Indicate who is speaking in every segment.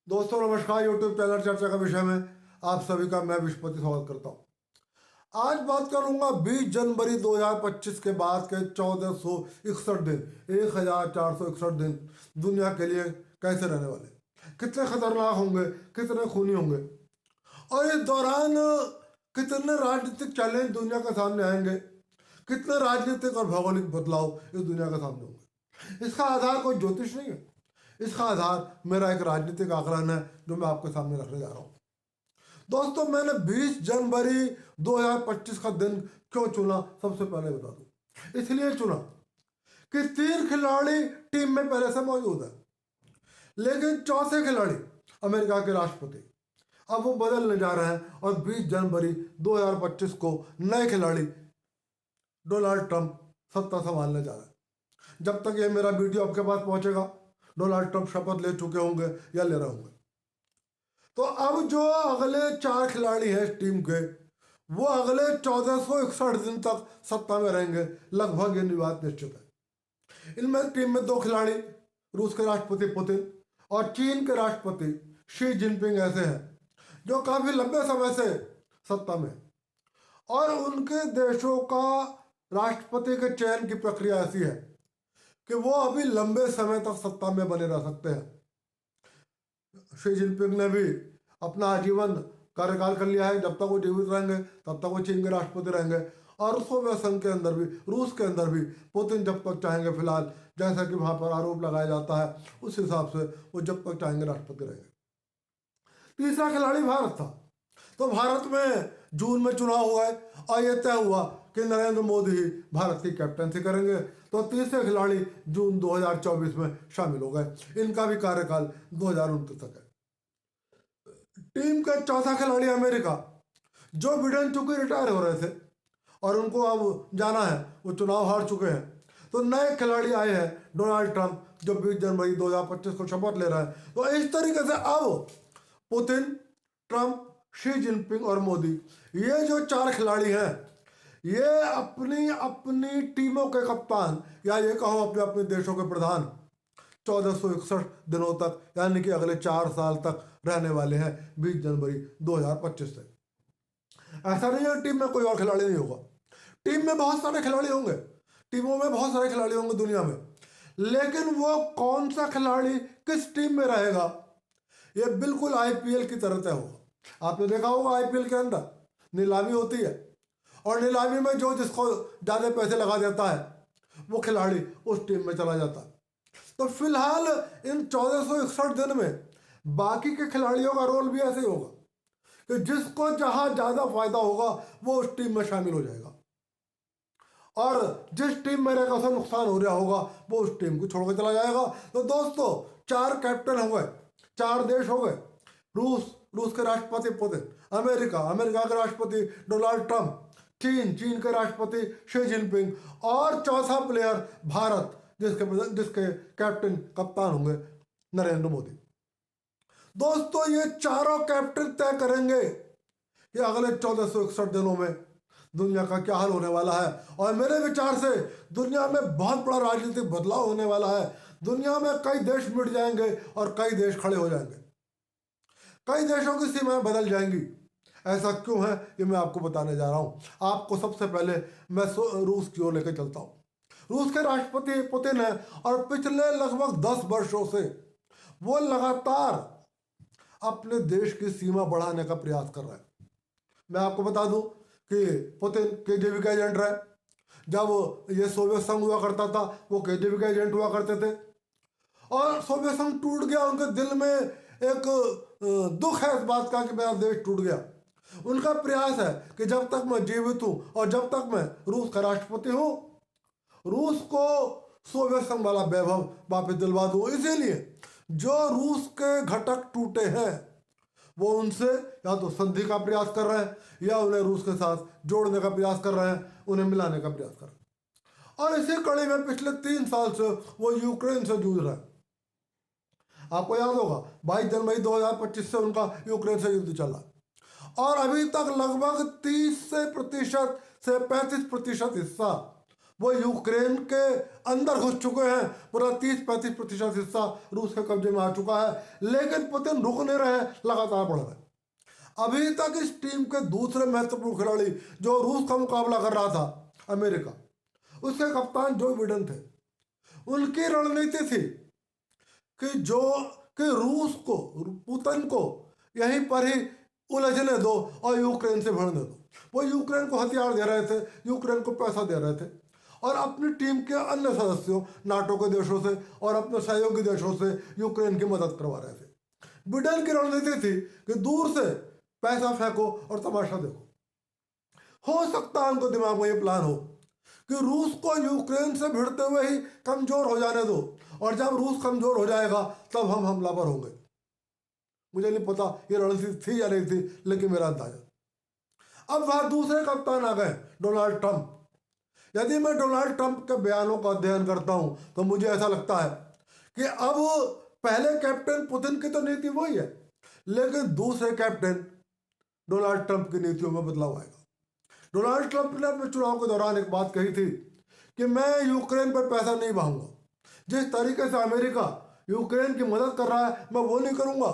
Speaker 1: दोस्तों नमस्कार। YouTube channel चर्चा का विषय में आप सभी का मैं विश्वपति स्वागत करता हूं। आज बात करूंगा 20 जनवरी 2025 के बाद के 1461 दिन, 1461 दिन दुनिया के लिए कैसे रहने वाले, कितने खतरनाक होंगे, कितने खूनी होंगे, और इस दौरान कितने राजनीतिक चैलेंज दुनिया के सामने आएंगे, कितने राजनीतिक और भौगोलिक बदलाव इस दुनिया के सामने होंगे। इसका आधार कोई ज्योतिष नहीं है, इसका आधार मेरा एक राजनीतिक आकलन है जो मैं आपके सामने रखने जा रहा हूं। दोस्तों, मैंने 20 जनवरी 2025 का दिन क्यों चुना, सबसे पहले बता दूं। इसलिए चुना कि 3 खिलाड़ी टीम में पहले से मौजूद है, लेकिन चौथे खिलाड़ी अमेरिका के राष्ट्रपति अब वो बदलने जा रहे हैं और 20 जनवरी 2025 को नए खिलाड़ी डोनाल्ड ट्रंप सत्ता संभालने जा रहे हैं। जब तक ये मेरा वीडियो आपके पास पहुंचेगा, डोनाल्ड ट्रंप शपथ ले चुके होंगे या ले रहे होंगे। तो अब जो अगले 4 खिलाड़ी हैं इस टीम के, वो अगले 1461 दिन तक सत्ता में रहेंगे, लगभग ये बात निश्चित है। इनमें टीम में 2 खिलाड़ी रूस के राष्ट्रपति पुतिन और चीन के राष्ट्रपति शी जिनपिंग ऐसे हैं जो काफी लंबे समय से सत्ता में, और उनके देशों का राष्ट्रपति के चयन की प्रक्रिया ऐसी है कि वो अभी लंबे समय तक सत्ता में बने रह सकते हैं। शी जिनपिंग ने भी अपना आजीवन कार्यकाल कर लिया है। जब तक वो जीवित रहेंगे तब तक वो चीन के राष्ट्रपति रहेंगे, और सोवियत संघ के अंदर भी, रूस के अंदर भी पुतिन जब तक चाहेंगे, फिलहाल जैसा कि वहां पर आरोप लगाया जाता है उस हिसाब से वो जब तक चाहेंगे राष्ट्रपति रहेंगे। तीसरा खिलाड़ी भारत था। तो भारत में जून में चुनाव हुआ है और यह तय हुआ कि नरेंद्र मोदी ही भारत की कैप्टनसी करेंगे। तो तीसरे खिलाड़ी जून 2024 में शामिल हो गए। इनका भी कार्यकाल 2029 तक है। टीम का चौथा खिलाड़ी अमेरिका, जो बिडेन चूंकि रिटायर हो रहे थे और उनको अब जाना है, वो चुनाव हार चुके हैं। तो नए खिलाड़ी आए हैं डोनाल्ड ट्रंप, जो 20 जनवरी 2025 को शपथ ले रहे हैं। तो इस तरीके से अब पुतिन, ट्रंप, शी जिनपिंग और मोदी, ये जो 4 खिलाड़ी हैं, ये अपनी अपनी टीमों के कप्तान, या ये कहो अपने अपने देशों के प्रधान 1461 दिनों तक, यानी कि अगले 4 साल तक रहने वाले हैं 20 जनवरी 2025 से। ऐसा नहीं है टीम में कोई और खिलाड़ी नहीं होगा। टीम में बहुत सारे खिलाड़ी होंगे, टीमों में बहुत सारे खिलाड़ी होंगे दुनिया में, लेकिन वो कौन सा खिलाड़ी किस टीम में रहेगा, ये बिल्कुल आईपीएल की तरह तय होगा। आपने देखा होगा आईपीएल के अंदर नीलामी होती है, और नीलामी में जो जिसको ज्यादा पैसे लगा देता है वो खिलाड़ी उस टीम में चला जाता है। तो फिलहाल इन 1461 दिन में बाकी के खिलाड़ियों का रोल भी ऐसे ही होगा कि जिसको जहां ज्यादा फायदा होगा वो उस टीम में शामिल हो जाएगा, और जिस टीम में रहेगा उसे नुकसान हो रहा होगा वो उस टीम को छोड़कर चला जाएगा। तो दोस्तों, 4 कैप्टन हो गए, 4 देश हो गए। रूस के राष्ट्रपति पुतिन, अमेरिका के राष्ट्रपति डोनाल्ड ट्रंप, चीन के राष्ट्रपति शी जिनपिंग, और चौथा प्लेयर भारत, जिसके कैप्टन कप्तान होंगे नरेंद्र मोदी। दोस्तों, ये चारों कैप्टन तय करेंगे कि अगले 1461 दिनों में दुनिया का क्या हाल होने वाला है। और मेरे विचार से दुनिया में बहुत बड़ा राजनीतिक बदलाव होने वाला है। दुनिया में कई देश मिट जाएंगे और कई देश खड़े हो जाएंगे, कई देशों की सीमाएं बदल जाएंगी। ऐसा क्यों है ये मैं आपको बताने जा रहा हूं। आपको सबसे पहले मैं रूस की ओर लेकर चलता हूं। रूस के राष्ट्रपति पुतिन है, और पिछले लगभग 10 वर्षों से वो लगातार अपने देश की सीमा बढ़ाने का प्रयास कर रहे हैं। मैं आपको बता दूं कि पुतिन केजीबी का एजेंट रहे। जब ये सोवियत संघ हुआ करता था, वो केजीबी का एजेंट हुआ करते थे, और सोवियत संघ टूट गया। उनके दिल में एक दुख है इस बात का कि मेरा देश टूट गया। उनका प्रयास है कि जब तक मैं जीवित हूं और जब तक मैं रूस का राष्ट्रपति हूं, रूस को सोवियत संघ वाला वैभव वापस दिलवा दूं। इसीलिए जो रूस के घटक टूटे हैं वो उनसे या तो संधि का प्रयास कर रहे हैं, या उन्हें रूस के साथ जोड़ने का प्रयास कर रहे हैं, उन्हें मिलाने का प्रयास कर रहे हैं। और इसी कड़ी में पिछले 3 साल से वो यूक्रेन से जूझ रहे हैं। आपको याद होगा 22 जनवरी 2025 से उनका यूक्रेन से युद्ध चला, और अभी तक लगभग 30% से 35% हिस्सा वो यूक्रेन के अंदर घुस चुके हैं। पूरा 30-35% हिस्सा रूस के कब्जे में आ चुका है, लेकिन पुतिन रुक नहीं रहे, लगातार बढ़ रहे। अभी तक इस टीम के दूसरे महत्वपूर्ण खिलाड़ी जो रूस का मुकाबला कर रहा था, अमेरिका, उसके कप्तान जो बिडेन थे। उनकी रणनीति थी कि रूस को, पुतिन को यहीं पर ही उलझने दो और यूक्रेन से भिड़ने दो। वो यूक्रेन को हथियार दे रहे थे, यूक्रेन को पैसा दे रहे थे, और अपनी टीम के अन्य सदस्यों, नाटो के देशों से और अपने सहयोगी देशों से यूक्रेन की मदद करवा रहे थे। बिडेन की रणनीति थी कि दूर से पैसा फेंको और तमाशा देखो। हो सकता है उनको दिमाग में ये प्लान हो कि रूस को यूक्रेन से भिड़ते हुए ही कमजोर हो जाने दो, और जब रूस कमजोर हो जाएगा तब हम हमलावर होंगे। मुझे नहीं पता ये रणनीति थी या नहीं थी, लेकिन मेरा अंदाजा। अब वहां दूसरे कप्तान आ गए, डोनाल्ड ट्रंप। यदि मैं डोनाल्ड ट्रंप के बयानों का अध्ययन करता हूं तो मुझे ऐसा लगता है कि अब पहले कैप्टन पुतिन की तो नीति वही है, लेकिन दूसरे कैप्टन डोनाल्ड ट्रंप की नीतियों में बदलाव आएगा। डोनाल्ड ट्रंप ने अपने चुनाव के दौरान एक बात कही थी कि मैं यूक्रेन पर पैसा नहीं बहाऊंगा। जिस तरीके से अमेरिका यूक्रेन की मदद कर रहा है, मैं वो नहीं करूंगा।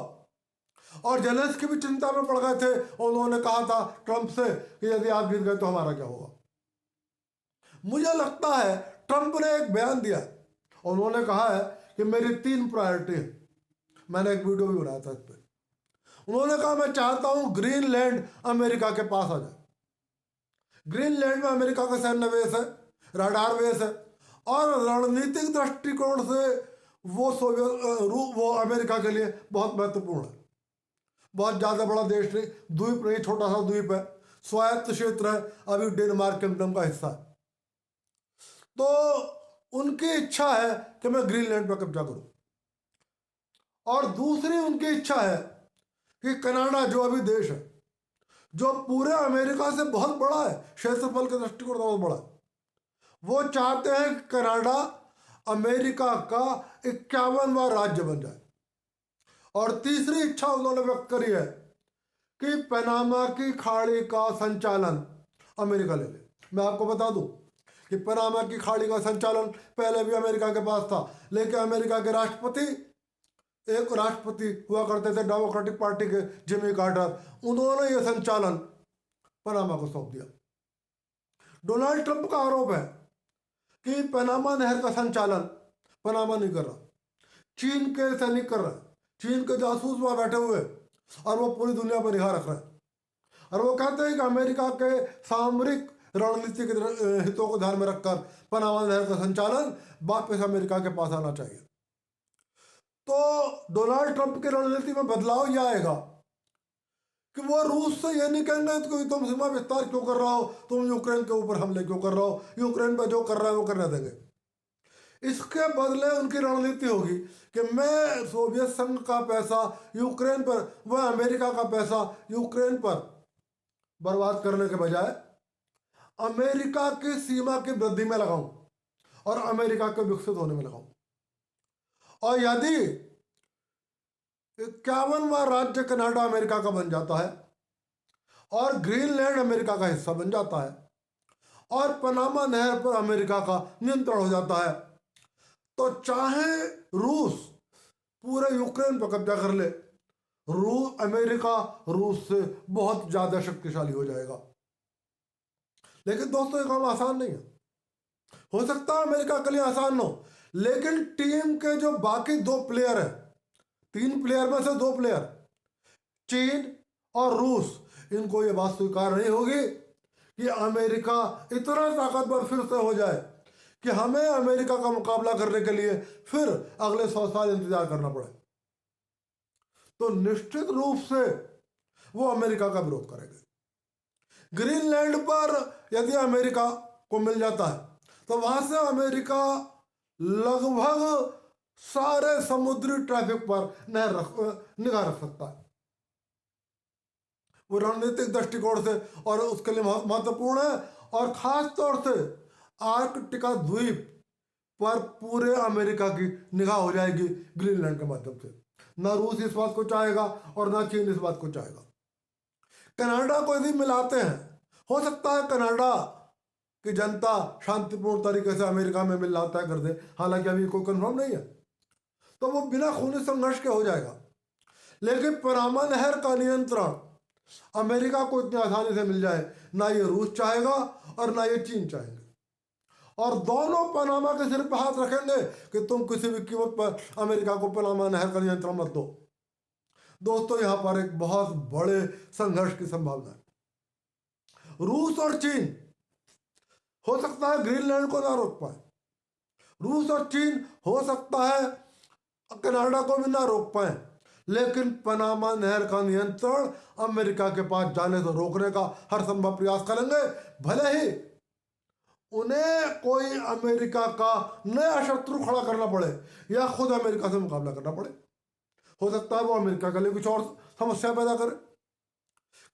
Speaker 1: और जेलेंस्की भी चिंता में पड़ गए थे, उन्होंने कहा था ट्रंप से कि यदि आप जीत गए तो हमारा क्या होगा। मुझे लगता है ट्रंप ने एक बयान दिया, उन्होंने कहा है कि मेरी 3 प्रायोरिटी है। मैंने एक वीडियो भी बनाया था इस पर। उन्होंने कहा मैं चाहता हूं ग्रीनलैंड अमेरिका के पास आ जाए। ग्रीनलैंड में अमेरिका का सैन्य बेस है, रडार बेस है, और रणनीतिक दृष्टिकोण से वो अमेरिका के लिए बहुत महत्वपूर्ण है। बहुत ज़्यादा बड़ा देश नहीं, द्वीप नहीं, छोटा सा द्वीप है, स्वायत्त क्षेत्र है, अभी डेनमार्क किंगडम का हिस्सा है। तो उनकी इच्छा है कि मैं ग्रीनलैंड पर कब्जा करूं, और दूसरी उनकी इच्छा है कि कनाडा, जो अभी देश है, जो पूरे अमेरिका से बहुत बड़ा है, क्षेत्रफल के दृष्टिकोण से बहुत बड़ा है, वो चाहते हैं कि कनाडा अमेरिका का 51वां राज्य बन जाए। और तीसरी इच्छा उन्होंने व्यक्त करी है कि पनामा की खाड़ी का संचालन अमेरिका ले ले। मैं आपको बता दूं कि पनामा की खाड़ी का संचालन पहले भी अमेरिका के पास था, लेकिन अमेरिका के एक राष्ट्रपति हुआ करते थे डेमोक्रेटिक पार्टी के, जिमी कार्टर, उन्होंने यह संचालन पनामा को सौंप दिया। डोनाल्ड ट्रंप का आरोप है कि पनामा नहर का संचालन पनामा नहीं कर रहा, चीन के सैनिक कर रहे हैं। चीन के जासूस वहां बैठे हुए, और वो पूरी दुनिया पर निगाह रख रहे हैं, और वो कहते हैं कि अमेरिका के सामरिक रणनीति के हितों को ध्यान में रखकर पनामा नहर का संचालन वापस अमेरिका के पास आना चाहिए। तो डोनाल्ड ट्रंप की रणनीति में बदलाव यह आएगा कि वो रूस से ये नहीं कहेंगे कि तुम सीमा विस्तार क्यों कर रहा हो, तुम यूक्रेन के ऊपर हमले क्यों कर रहा हो, यूक्रेन पर जो कर रहा है वो करने देंगे। इसके बदले उनकी रणनीति होगी कि मैं सोवियत संघ का पैसा यूक्रेन पर, वह अमेरिका का पैसा यूक्रेन पर बर्बाद करने के बजाय अमेरिका की सीमा की वृद्धि में लगाऊं और अमेरिका के विकसित होने में लगाऊं। और यदि 51वां राज्य कनाडा अमेरिका का बन जाता है और ग्रीनलैंड अमेरिका का हिस्सा बन जाता है और पनामा नहर पर अमेरिका का नियंत्रण हो जाता है, तो चाहे रूस पूरे यूक्रेन पर कब्जा कर ले, अमेरिका रूस से बहुत ज्यादा शक्तिशाली हो जाएगा। लेकिन दोस्तों ये काम आसान नहीं है। हो सकता है अमेरिका के लिए आसान हो, लेकिन टीम के जो बाकी 2 प्लेयर हैं, 3 प्लेयर में से 2 प्लेयर, चीन और रूस, इनको ये बात स्वीकार नहीं होगी कि अमेरिका इतना ताकतवर फिर से हो जाए कि हमें अमेरिका का मुकाबला करने के लिए फिर अगले 100 साल इंतजार करना पड़े। तो निश्चित रूप से वो अमेरिका का विरोध करेंगे। ग्रीनलैंड पर यदि अमेरिका को मिल जाता है तो वहां से अमेरिका लगभग सारे समुद्री ट्रैफिक पर निगाह रख सकता है। वो रणनीतिक दृष्टिकोण से और उसके लिए महत्वपूर्ण है, और खास तौर से आर्कटिका द्वीप पर पूरे अमेरिका की निगाह हो जाएगी ग्रीनलैंड के माध्यम से। ना रूस इस बात को चाहेगा और ना चीन इस बात को चाहेगा। कनाडा को यदि मिलाते हैं, हो सकता है कनाडा कि जनता शांतिपूर्ण तरीके से अमेरिका में मिलना तय कर दे, हालांकि अभी कोई कंफर्म नहीं है, तो वो बिना खूनी संघर्ष के हो जाएगा। लेकिन पनामा नहर का नियंत्रण अमेरिका को इतनी आसानी से मिल जाए, ना ये रूस चाहेगा और ना ये चीन चाहेंगे, और दोनों पनामा के सिर पर हाथ रखेंगे कि तुम किसी भी कीमत पर अमेरिका को पनामा नहर का नियंत्रण मत दो। दोस्तों, यहां पर एक बहुत बड़े संघर्ष की संभावना है। रूस और चीन हो सकता है ग्रीनलैंड को ना रोक पाए, रूस और चीन हो सकता है कनाडा को भी ना रोक पाए, लेकिन पनामा नहर का नियंत्रण अमेरिका के पास जाने से रोकने का हर संभव प्रयास करेंगे, भले ही उन्हें कोई अमेरिका का नया शत्रु खड़ा करना पड़े या खुद अमेरिका से मुकाबला करना पड़े। हो सकता है वो अमेरिका के लिए कुछ और समस्या पैदा करे,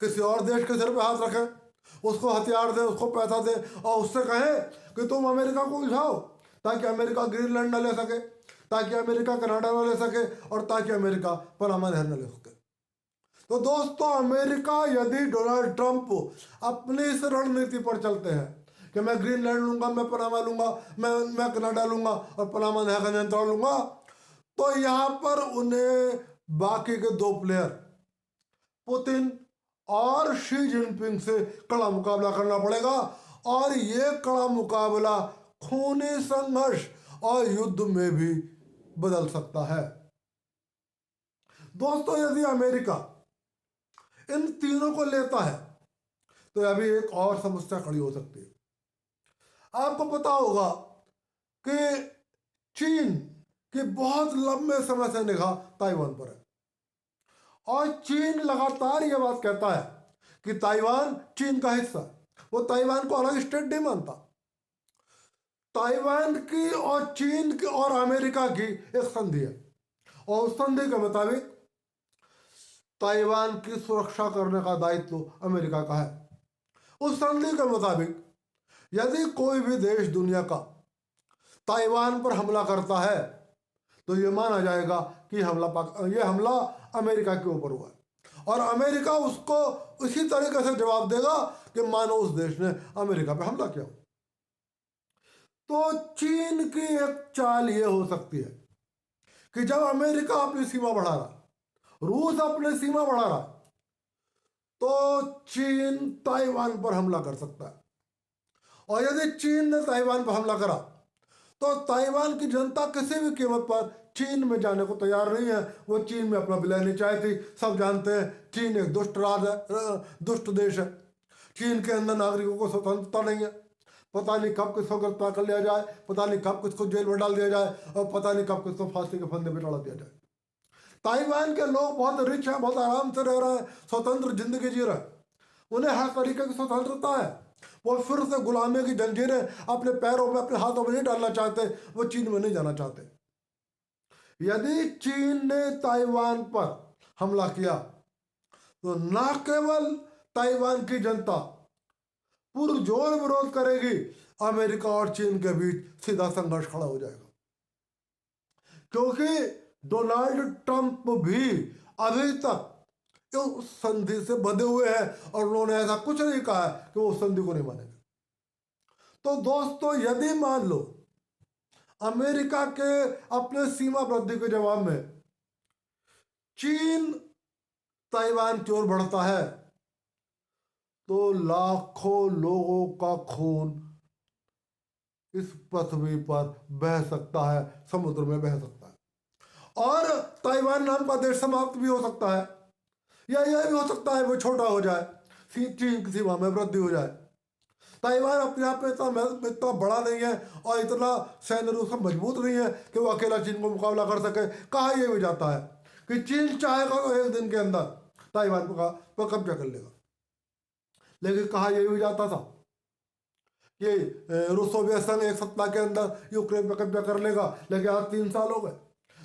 Speaker 1: किसी और देश के सिर पे हाथ रखे, उसको हथियार दे, उसको पैसा दे और उससे कहे कि तुम अमेरिका को उलझाओ, ताकि अमेरिका ग्रीनलैंड न ले सके, ताकि अमेरिका कनाडा न ले सके और ताकि अमेरिका पनामा नहर न ले सके। तो दोस्तों, अमेरिका यदि डोनाल्ड ट्रंप अपनी इस रणनीति पर चलते हैं कि मैं ग्रीनलैंड लूंगा, मैं पनामा लूंगा, मैं कनाडा लूंगा और पनामा नहर का नियंत्रण लूंगा, तो यहां पर उन्हें बाकी के दो प्लेयर पुतिन और शी जिनपिंग से कड़ा मुकाबला करना पड़ेगा, और ये कड़ा मुकाबला खूनी संघर्ष और युद्ध में भी बदल सकता है। दोस्तों, यदि अमेरिका इन तीनों को लेता है तो अभी एक और समस्या खड़ी हो सकती है। आपको पता होगा कि चीन की बहुत लंबे समय से निगाह ताइवान पर है, और चीन लगातार यह बात कहता है कि ताइवान चीन का हिस्सा है। वो ताइवान को अलग स्टेट नहीं मानता। ताइवान की और चीन की और अमेरिका की एक संधि है, और उस संधि के मुताबिक ताइवान की सुरक्षा करने का दायित्व अमेरिका का है। उस संधि के मुताबिक यदि कोई भी देश दुनिया का ताइवान पर हमला करता है तो यह माना जाएगा कि ये हमला अमेरिका के ऊपर हुआ है, और अमेरिका उसको उसी तरीके से जवाब देगा कि मानो उस देश ने अमेरिका पे हमला किया। तो चीन की एक चाल ये हो सकती है कि जब अमेरिका अपनी सीमा बढ़ा रहा, रूस अपनी सीमा बढ़ा रहा, तो चीन ताइवान पर हमला कर सकता है, और यदि चीन ने ताइवान पर हमला करा तो ताइवान की जनता किसी भी कीमत पर चीन में जाने को तैयार नहीं है। वो चीन में अपना विलय नहीं चाहती। सब जानते हैं चीन एक दुष्ट राज है, दुष्ट देश है। चीन के अंदर नागरिकों को स्वतंत्रता नहीं है। पता नहीं कब किसको गिरफ्तार कर लिया जाए, पता नहीं कब किसको जेल में डाल दिया जाए, और पता नहीं कब किसको फांसी के फंदे पर चढ़ा दिया जाए। ताइवान के लोग बहुत रिच हैं, बहुत आराम से रह रहे हैं, स्वतंत्र जिंदगी जी रहे हैं, उन्हें हर तरीके की स्वतंत्रता है। वो फिर से गुलामी की जंजीरें अपने पैरों में, अपने हाथों में नहीं डालना चाहते, वो चीन में नहीं जाना चाहते। यदि चीन ने ताइवान पर हमला किया तो न केवल ताइवान की जनता पुरजोर विरोध करेगी, अमेरिका और चीन के बीच सीधा संघर्ष खड़ा हो जाएगा, क्योंकि डोनाल्ड ट्रंप भी अभी तक उस संधि से बंधे हुए हैं, और उन्होंने ऐसा कुछ नहीं कहा है कि वो उस संधि को नहीं मानेंगे। तो दोस्तों, यदि मान लो अमेरिका के अपने सीमा वृद्धि के जवाब में चीन ताइवान की ओर बढ़ता है, तो लाखों लोगों का खून इस पृथ्वी पर बह सकता है, समुद्र में बह सकता है, और ताइवान नाम का देश समाप्त भी हो सकता है, या यह भी हो सकता है वो छोटा हो जाए, चीन की सीमा में वृद्धि हो जाए। ताइवान अपने आप में इतना बड़ा नहीं है और इतना सैन्य रूप से मजबूत नहीं है कि वो अकेला चीन को मुकाबला कर सके। कहा यह भी जाता है कि चीन चाहेगा तो एक दिन के अंदर ताइवान पर कब्जा कर लेगा, लेकिन कहा यह भी जाता था कि रूस सोवियत संघ एक सप्ताह के अंदर यूक्रेन पर कब्जा कर लेगा, लेकिन आज 3 साल हो गए।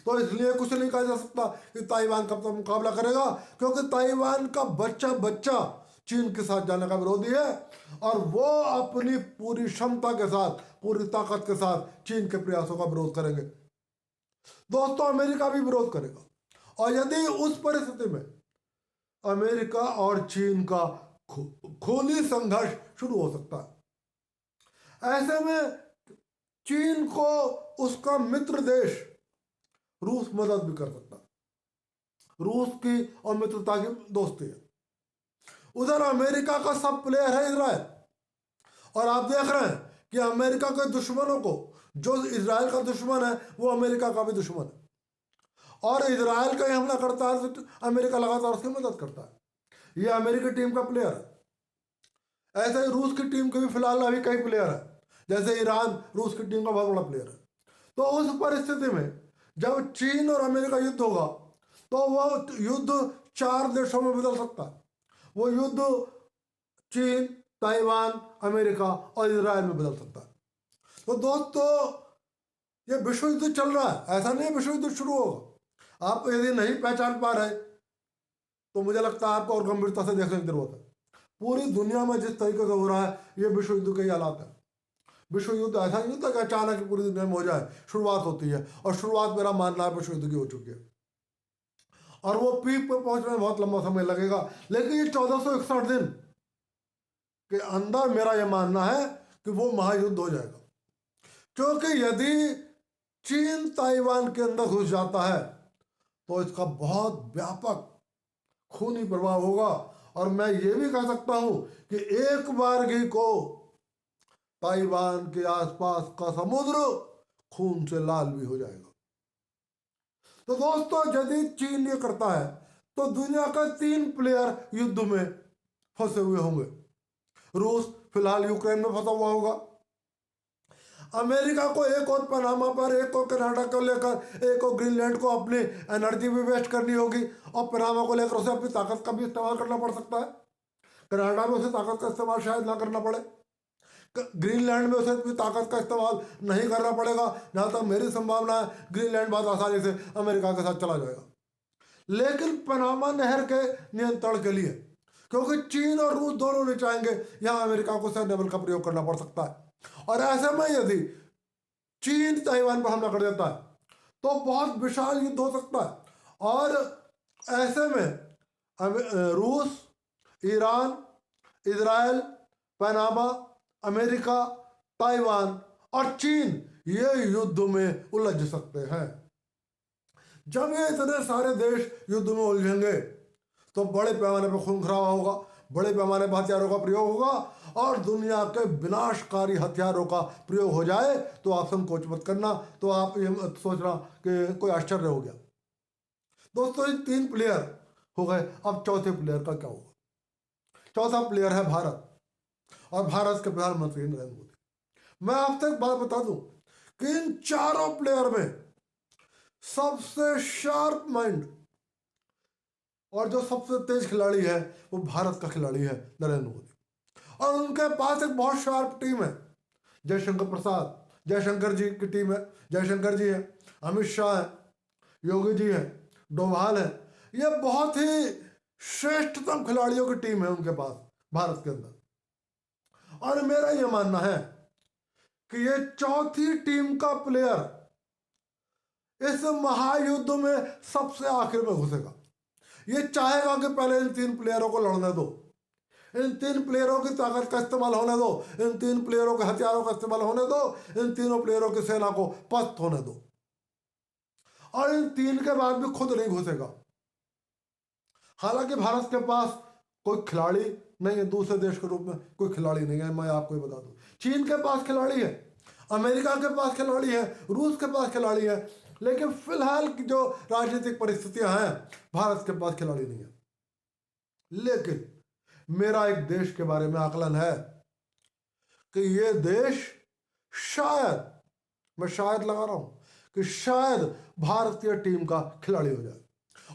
Speaker 1: तो इसलिए कुछ नहीं कहा जा सकता कि ताइवान कब तक मुकाबला करेगा, क्योंकि ताइवान का बच्चा बच्चा चीन के साथ जाने का विरोधी है, और वो अपनी पूरी क्षमता के साथ, पूरी ताकत के साथ चीन के प्रयासों का विरोध करेंगे। दोस्तों, अमेरिका भी विरोध करेगा, और यदि उस परिस्थिति में अमेरिका और चीन का खूनी संघर्ष शुरू हो सकता है। ऐसे में चीन को उसका मित्र देश रूस मदद भी कर सकता है। रूस की और मित्रता की दोस्ती है। उधर अमेरिका का सब प्लेयर है इजराइल, और आप देख रहे हैं कि अमेरिका के दुश्मनों को, जो इजराइल का दुश्मन है वो अमेरिका का भी दुश्मन है, और इजराइल का ही हमला करता है तो अमेरिका लगातार उसकी मदद करता है। ये अमेरिकी टीम का प्लेयर है। ऐसे ही रूस की टीम के भी फिलहाल अभी कई प्लेयर है, जैसे ईरान रूस की टीम का बहुत बड़ा प्लेयर है। तो उस परिस्थिति में जब चीन और अमेरिका युद्ध होगा तो वो युद्ध 4 देशों में बदल सकता है। वो युद्ध चीन, ताइवान, अमेरिका और इजराइल में बदल सकता है। तो दोस्तों, ये विश्व युद्ध चल रहा है, ऐसा नहीं है विश्व युद्ध शुरू होगा। आप यदि नहीं पहचान पा रहे तो मुझे लगता है आपको और गंभीरता से देखने की जरूरत है। पूरी दुनिया में जिस तरीके से हो रहा है ये विश्व युद्ध के ही हालात है। विश्व युद्ध ऐसा नहीं होता कि अचानक ही पूरी दुनिया में हो जाए, शुरुआत होती है, और शुरुआत मेरा मानना है विश्व युद्ध की हो चुकी है, और वो पीक पर पहुंचने में बहुत लंबा समय लगेगा। लेकिन ये 1461 दिन के अंदर मेरा यह मानना है कि वो महायुद्ध हो जाएगा। क्योंकि यदि चीन ताइवान के अंदर घुस जाता है तो इसका बहुत व्यापक खूनी प्रभाव होगा, और मैं ये भी कह सकता हूं कि एक बारगी को ताइवान के आसपास का समुद्र खून से लाल भी हो जाएगा। तो दोस्तों, यदि चीन ये करता है तो दुनिया का 3 प्लेयर युद्ध में फंसे हुए होंगे। रूस फिलहाल यूक्रेन में फंसा हुआ होगा, अमेरिका को एक और पनामा पर, एक और कनाडा को लेकर, एक और ग्रीनलैंड को अपनी एनर्जी भी वेस्ट करनी होगी, और पनामा को लेकर उसे अपनी ताकत का भी इस्तेमाल करना पड़ सकता है। कनाडा में उसे ताकत का इस्तेमाल शायद ना करना पड़े, ग्रीनलैंड में उसे अपनी ताकत का इस्तेमाल नहीं करना पड़ेगा। जहाँ तक मेरी संभावना है ग्रीनलैंड बहुत आसानी से अमेरिका के साथ चला जाएगा। लेकिन पनामा नहर के नियंत्रण के लिए, क्योंकि चीन और रूस दोनों नहीं चाहेंगे, यहाँ अमेरिका को सैन्य बल का प्रयोग करना पड़ सकता है। और ऐसे में यदि चीन ताइवान पर हमला कर देता है तो बहुत विशाल युद्ध हो सकता है, और ऐसे में रूस, Iran, Israel, Panama, America, Taiwan और चीन ये युद्ध में उलझ सकते हैं। जब ये इतने सारे देश युद्ध में उलझेंगे तो बड़े पैमाने पर खून खराबा होगा, बड़े पैमाने पर हथियारों का प्रयोग होगा, और दुनिया के विनाशकारी हथियारों का प्रयोग हो जाए तो आप संकोच मत करना, तो आप ये मत सोचना कि कोई आश्चर्य हो गया। दोस्तों, ये 3 प्लेयर हो गए, अब चौथे प्लेयर का क्या होगा? चौथा प्लेयर है भारत, और भारत के प्रधानमंत्री नरेंद्र मोदी। मैं आपसे एक बात बता दूं कि इन चारों प्लेयर में सबसे शार्प माइंड और जो सबसे तेज खिलाड़ी है वो भारत का खिलाड़ी है नरेंद्र मोदी, और उनके पास एक बहुत शार्प टीम है। जयशंकर प्रसाद, जयशंकर जी की टीम है, जयशंकर जी है, अमित शाह है, योगी जी है, डोभाल है। ये बहुत ही श्रेष्ठतम खिलाड़ियों की टीम है उनके पास भारत के अंदर, और मेरा यह मानना है कि ये चौथी टीम का प्लेयर इस महायुद्ध में सबसे आखिर में घुसेगा। ये चाहेगा कि पहले इन 3 प्लेयरों को लड़ने दो, इन 3 प्लेयरों की ताकत का इस्तेमाल होने दो, इन 3 प्लेयरों के हथियारों का इस्तेमाल होने दो, इन तीनों प्लेयरों की सेना को पस्त होने दो, और इन 3 के बाद भी खुद नहीं घुसेगा। हालांकि भारत के पास कोई खिलाड़ी नहीं है, दूसरे देश के रूप में कोई खिलाड़ी नहीं है, मैं आपको बता दूं। चीन के पास खिलाड़ी है, अमेरिका के पास खिलाड़ी है, रूस के पास खिलाड़ी है, लेकिन फिलहाल की जो राजनीतिक परिस्थितियां हैं भारत के पास खिलाड़ी नहीं है। लेकिन मेरा एक देश के बारे में आकलन है कि ये देश शायद, मैं शायद लगा रहा हूं, कि शायद भारतीय टीम का खिलाड़ी हो जाए,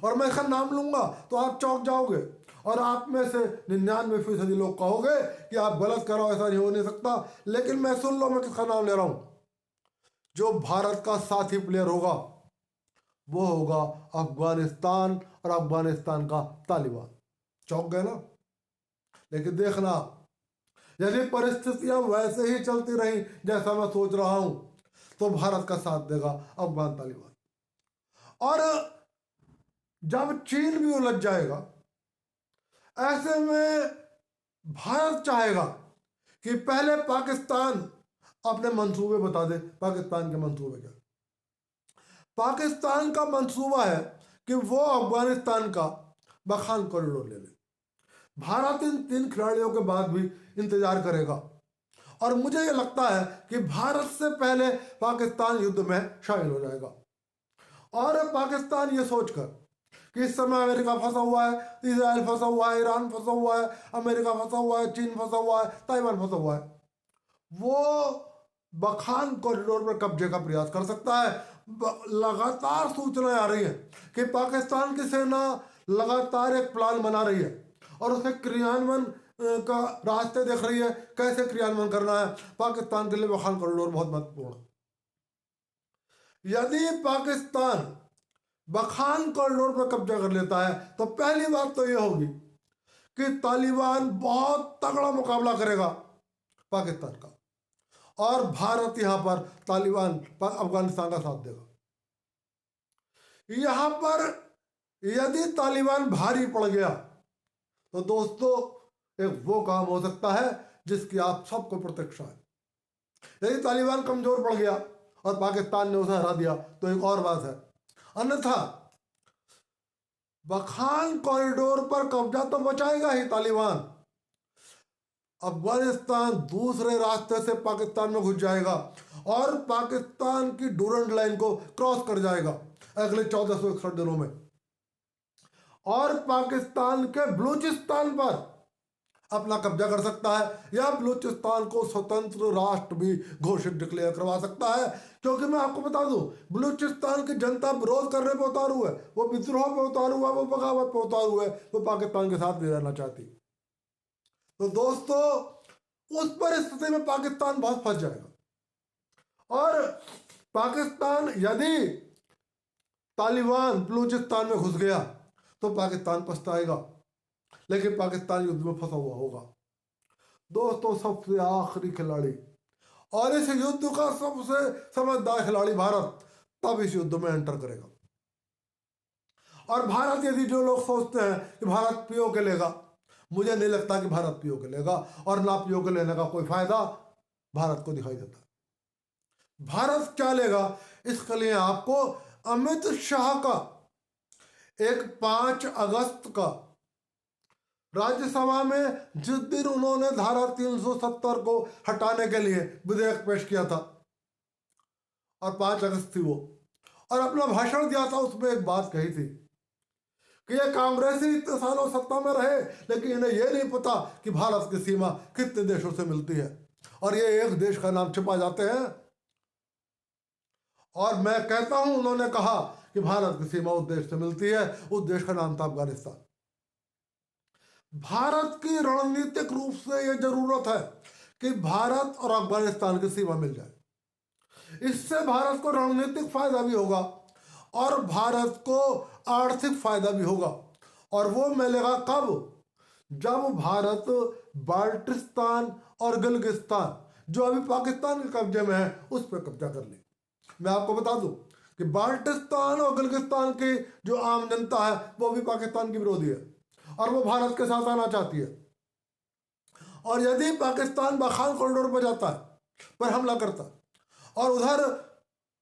Speaker 1: और मैं इसका नाम लूंगा तो आप चौंक जाओगे, और आप में से 99% लोग कहोगे कि आप गलत कर रहे हो, ऐसा नहीं हो नहीं सकता। लेकिन मैं सुन लो, मैं किसका नाम ले रहा हूं। जो भारत का साथी प्लेयर होगा वो होगा अफगानिस्तान, और अफगानिस्तान का तालिबान। चौंक गए ना? लेकिन देखना, यदि परिस्थितियां वैसे ही चलती रही जैसा मैं सोच रहा हूं तो भारत का साथ देगा अफगान तालिबान। और जब चीन भी उलझ जाएगा, ऐसे में भारत चाहेगा कि पहले पाकिस्तान अपने मंसूबे बता दे। पाकिस्तान के मंसूबे क्या? पाकिस्तान का मंसूबा है कि वो अफगानिस्तान का बखान कॉरिडोर ले ले। भारत इन 3 खिलाड़ियों के बाद भी इंतजार करेगा और मुझे ये लगता है कि भारत से पहले पाकिस्तान युद्ध में शामिल हो जाएगा। और पाकिस्तान ये सोचकर कि इस समय अमेरिका फंसा हुआ है, इजराइल फंसा हुआ है, ईरान फंसा हुआ है, अमेरिका फंसा हुआ है, चीन फंसा हुआ है, ताइवान फंसा हुआ है, वो बखान कॉरिडोर पर कब्जे का प्रयास कर सकता है। लगातार सूचनाएं आ रही हैं कि पाकिस्तान की सेना लगातार एक प्लान बना रही है और उसके क्रियान्वयन का रास्ते देख रही है, कैसे क्रियान्वयन करना है। पाकिस्तान के लिए बखान कॉरिडोर बहुत महत्वपूर्ण है। यदि पाकिस्तान बखान कॉरिडोर पर कब्जा कर लेता है तो पहली बात तो यह होगी कि तालिबान बहुत तगड़ा मुकाबला करेगा पाकिस्तान का, और भारत यहां पर तालिबान अफगानिस्तान का साथ देगा। यहां पर यदि तालिबान भारी पड़ गया तो दोस्तों एक वो काम हो सकता है जिसकी आप सबको प्रतीक्षा है। यदि तालिबान कमजोर पड़ गया और पाकिस्तान ने उसे हरा दिया तो एक और बात है, अन्यथा बखान कॉरिडोर पर कब्जा तो बचाएगा ही तालिबान, अफगानिस्तान दूसरे रास्ते से पाकिस्तान में घुस जाएगा और पाकिस्तान की डूरंट लाइन को क्रॉस कर जाएगा अगले 1461 दिनों में, और पाकिस्तान के बलूचिस्तान पर अपना कब्जा कर सकता है या बलूचिस्तान को स्वतंत्र राष्ट्र भी घोषित डिक्लेयर करवा सकता है। क्योंकि मैं आपको बता दूं, बलूचिस्तान की जनता विरोध करने पर उतारू है, वो विद्रोह पे उतारू है, वो बगावत पे उतारू है, वो पाकिस्तान के साथ नहीं रहना चाहती। तो दोस्तों उस परिस्थिति में पाकिस्तान बहुत फंस जाएगा और पाकिस्तान यदि तालिबान बलूचिस्तान में घुस गया तो पाकिस्तान पछताएगा, लेकिन पाकिस्तान युद्ध में फंसा हुआ होगा। दोस्तों सबसे आखिरी खिलाड़ी और इस युद्ध का सबसे समझदार खिलाड़ी भारत तब इस युद्ध में एंटर करेगा। और भारत, यदि जो लोग सोचते हैं कि भारत पीओके लेगा, मुझे नहीं लगता कि भारत पीओके लेगा और ना पीओके लेने का कोई फायदा भारत को दिखाई देता है। भारत क्या लेगा इसके लिए आपको अमित शाह का एक 5 अगस्त का राज्यसभा में जिस दिन उन्होंने धारा 370 को हटाने के लिए विधेयक पेश किया था और 5 अगस्त थी वो, और अपना भाषण दिया था, उसमें एक बात कही थी कि ये कांग्रेसी इतने सालों सत्ता में रहे लेकिन इन्हें यह नहीं पता कि भारत की सीमा कितने देशों से मिलती है और ये एक देश का नाम छिपा जाते हैं। और मैं कहता हूं, उन्होंने कहा कि भारत की सीमा उस देश से मिलती है, उस देश का नाम था अफगानिस्तान। भारत की रणनीतिक रूप से यह जरूरत है कि भारत और अफगानिस्तान की सीमा मिल जाए। इससे भारत को रणनीतिक फायदा भी होगा और भारत को आर्थिक फायदा भी होगा, और वो मिलेगा कब? जब भारत बाल्टिस्तान और गिलगिस्तान जो अभी पाकिस्तान के कब्जे में है उस पर कब्जा कर ले। मैं आपको बता दूं कि बाल्टिस्तान और गिलगिस्तान की जो आम जनता है वो भी पाकिस्तान की विरोधी है और वो भारत के साथ आना चाहती है। और यदि पाकिस्तान बखान कॉरिडोर पर जाता है, पर हमला करता है, और उधर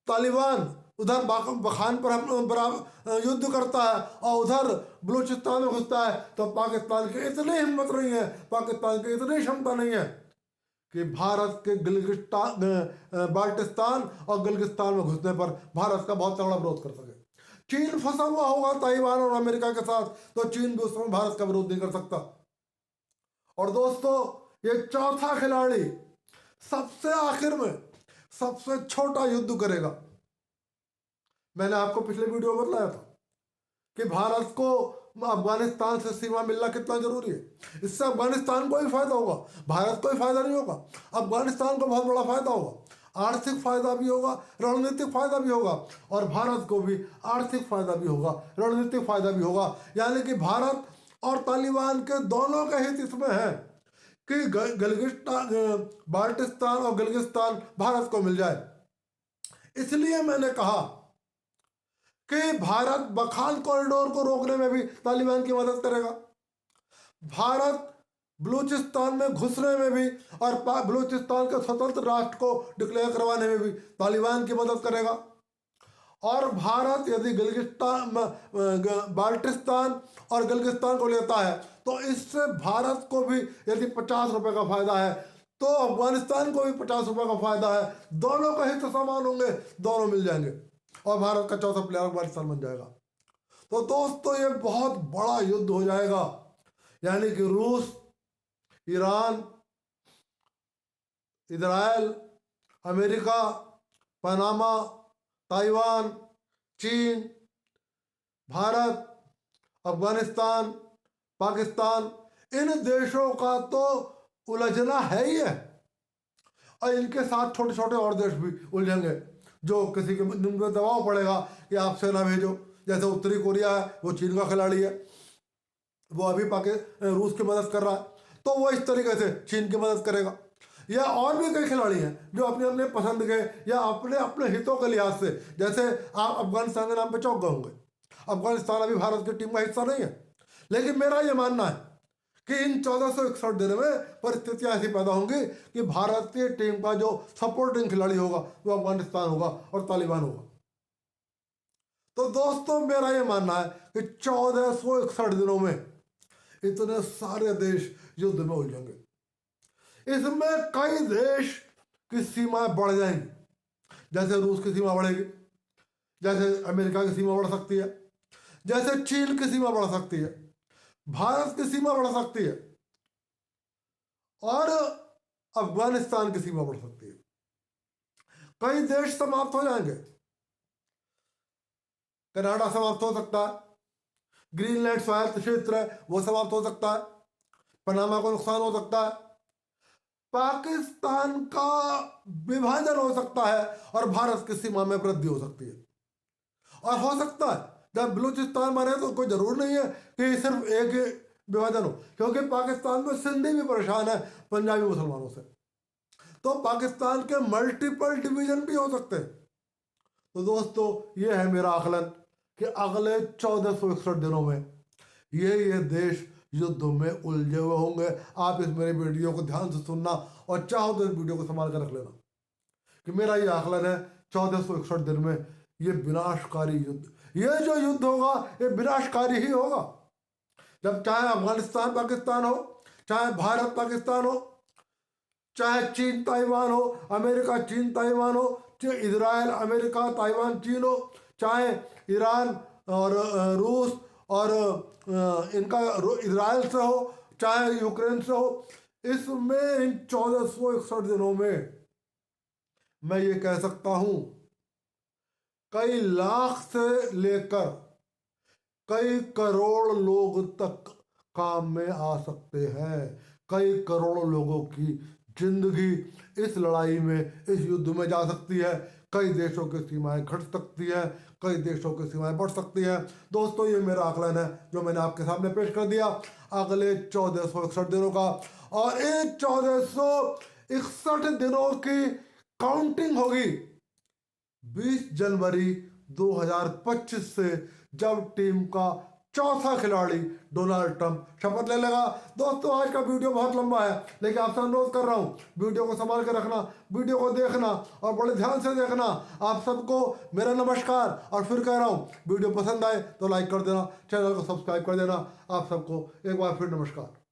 Speaker 1: तालिबान उधर बखान पर युद्ध करता है और उधर बलूचिस्तान में घुसता है, तो पाकिस्तान की इतनी हिम्मत नहीं है, पाकिस्तान की इतनी क्षमता नहीं है कि भारत के बाल्टिस्तान और गिलगिस्तान में घुसने पर भारत का बहुत तगड़ा विरोध कर सके। चीन फंसा हुआ होगा ताइवान और अमेरिका के साथ, तो चीन भी उस समय भारत का विरोध नहीं कर सकता। और दोस्तों ये चौथा खिलाड़ी सबसे आखिर में सबसे छोटा युद्ध करेगा। मैंने आपको पिछले वीडियो में बताया था कि भारत को अफगानिस्तान से सीमा मिलना कितना जरूरी है। इससे अफगानिस्तान को भी फायदा होगा, भारत को भी फायदा नहीं होगा, अफगानिस्तान को बहुत बड़ा फायदा होगा, आर्थिक फायदा भी होगा, रणनीतिक फायदा भी होगा, और भारत को भी आर्थिक फायदा भी होगा, रणनीतिक फायदा भी होगा। यानी कि भारत और तालिबान के दोनों का हित इसमें है कि बाल्टिस्तान और गिलगिस्तान भारत को मिल जाए। इसलिए मैंने कहा कि भारत बखान कॉरिडोर को रोकने में भी तालिबान की मदद करेगा। भारत बलूचिस्तान में घुसने में भी और बलूचिस्तान के स्वतंत्र राष्ट्र को डिक्लेयर करवाने में भी तालिबान की मदद करेगा। और भारत यदि बाल्टिस्तान और गिलगिस्तान को लेता है तो इससे भारत को भी यदि 50 रुपए का फायदा है तो अफगानिस्तान को भी 50 रुपए का फायदा है। दोनों का हित समान होंगे, दोनों मिल जाएंगे और भारत का चौथा प्लेयर अफगानिस्तान बन जाएगा। तो दोस्तों ये बहुत बड़ा युद्ध हो जाएगा, यानी कि रूस, Iran, Israel, America, Panama, Taiwan, चीन, भारत, अफगानिस्तान, पाकिस्तान, इन देशों का तो उलझना है ही है। और इनके साथ छोटे छोटे और देश भी उलझेंगे जो किसी के जिन पर दबाव पड़ेगा कि आप सेना भेजो। जैसे उत्तरी कोरिया है, वो चीन का खिलाड़ी है, वो अभी रूस की मदद कर रहा है, तो वो इस तरीके से चीन की मदद करेगा। या और भी कई खिलाड़ी हैं जो अपने अपने पसंद के या अपने अपने हितों के लिहाज से, जैसे आप अफगानिस्तान के नाम पे चौंक गए होंगे। अफगानिस्तान अभी भारत की टीम का हिस्सा नहीं है, लेकिन मेरा ये मानना है कि इन 1461 दिनों में परिस्थितियां ऐसी पैदा होंगी कि भारतीय टीम का जो सपोर्टिंग खिलाड़ी होगा वो अफगानिस्तान होगा और तालिबान होगा। तो दोस्तों मेरा ये मानना है कि 1461 दिनों में इतने सारे देश युद्ध में उलझेंगे। इसमें कई देश की सीमाएं बढ़ जाएंगी, जैसे रूस की सीमा बढ़ेगी, जैसे अमेरिका की सीमा बढ़ सकती है, जैसे चीन की सीमा बढ़ सकती है, भारत की सीमा बढ़ सकती है और अफगानिस्तान की सीमा बढ़ सकती है। कई देश समाप्त हो जाएंगे, कनाडा समाप्त हो सकता है, ग्रीनलैंड स्वायत्त क्षेत्र है वो समाप्त हो सकता है, पनामा को नुकसान हो सकता है, पाकिस्तान का विभाजन हो सकता है और भारत की सीमा में वृद्धि हो सकती है। और हो सकता है जब बलूचिस्तान बने तो कोई जरूर नहीं है कि सिर्फ एक विभाजन हो, क्योंकि पाकिस्तान में सिंधी भी परेशान है पंजाबी मुसलमानों से, तो पाकिस्तान के मल्टीपल डिवीजन भी हो सकते हैं। तो दोस्तों ये है मेरा आकलन कि अगले 1461 दिनों में ये देश युद्धों में उलझे हुए होंगे। आप इस मेरे वीडियो को ध्यान से सुनना और चाहो तो इस वीडियो को संभाल कर रख लेना कि मेरा ये आकलन है 1461 दिन में ये विनाशकारी युद्ध, ये जो युद्ध होगा ये विनाशकारी ही होगा। जब चाहे अफगानिस्तान पाकिस्तान हो, चाहे भारत पाकिस्तान हो, चाहे चीन ताइवान हो, अमेरिका चीन ताइवान हो, चाहे इजराइल अमेरिका ताइवान चीन हो, चाहे ईरान और रूस और इनका इजराइल से हो, चाहे यूक्रेन से हो, इसमें इन 1461 दिनों में मैं ये कह सकता हूं कई लाख से लेकर कई करोड़ लोग तक काम में आ सकते हैं। कई करोड़ लोगों की जिंदगी इस लड़ाई में, इस युद्ध में जा सकती है। कई देशों की सीमाएं घट सकती हैं, कई देशों की सीमाएं बढ़ सकती हैं। दोस्तों ये मेरा आकलन है जो मैंने आपके सामने पेश कर दिया अगले 1461 दिनों का। और इन 1461 दिनों की काउंटिंग होगी 20 जनवरी 2025 से, जब टीम का चौथा खिलाड़ी डोनाल्ड ट्रंप शपथ ले लेगा। दोस्तों आज का वीडियो बहुत लंबा है, लेकिन आपसे अनुरोध कर रहा हूं वीडियो को संभाल कर रखना, वीडियो को देखना और बड़े ध्यान से देखना। आप सबको मेरा नमस्कार। और फिर कह रहा हूं वीडियो पसंद आए तो लाइक कर देना, चैनल को सब्सक्राइब कर देना। आप सबको एक बार फिर नमस्कार।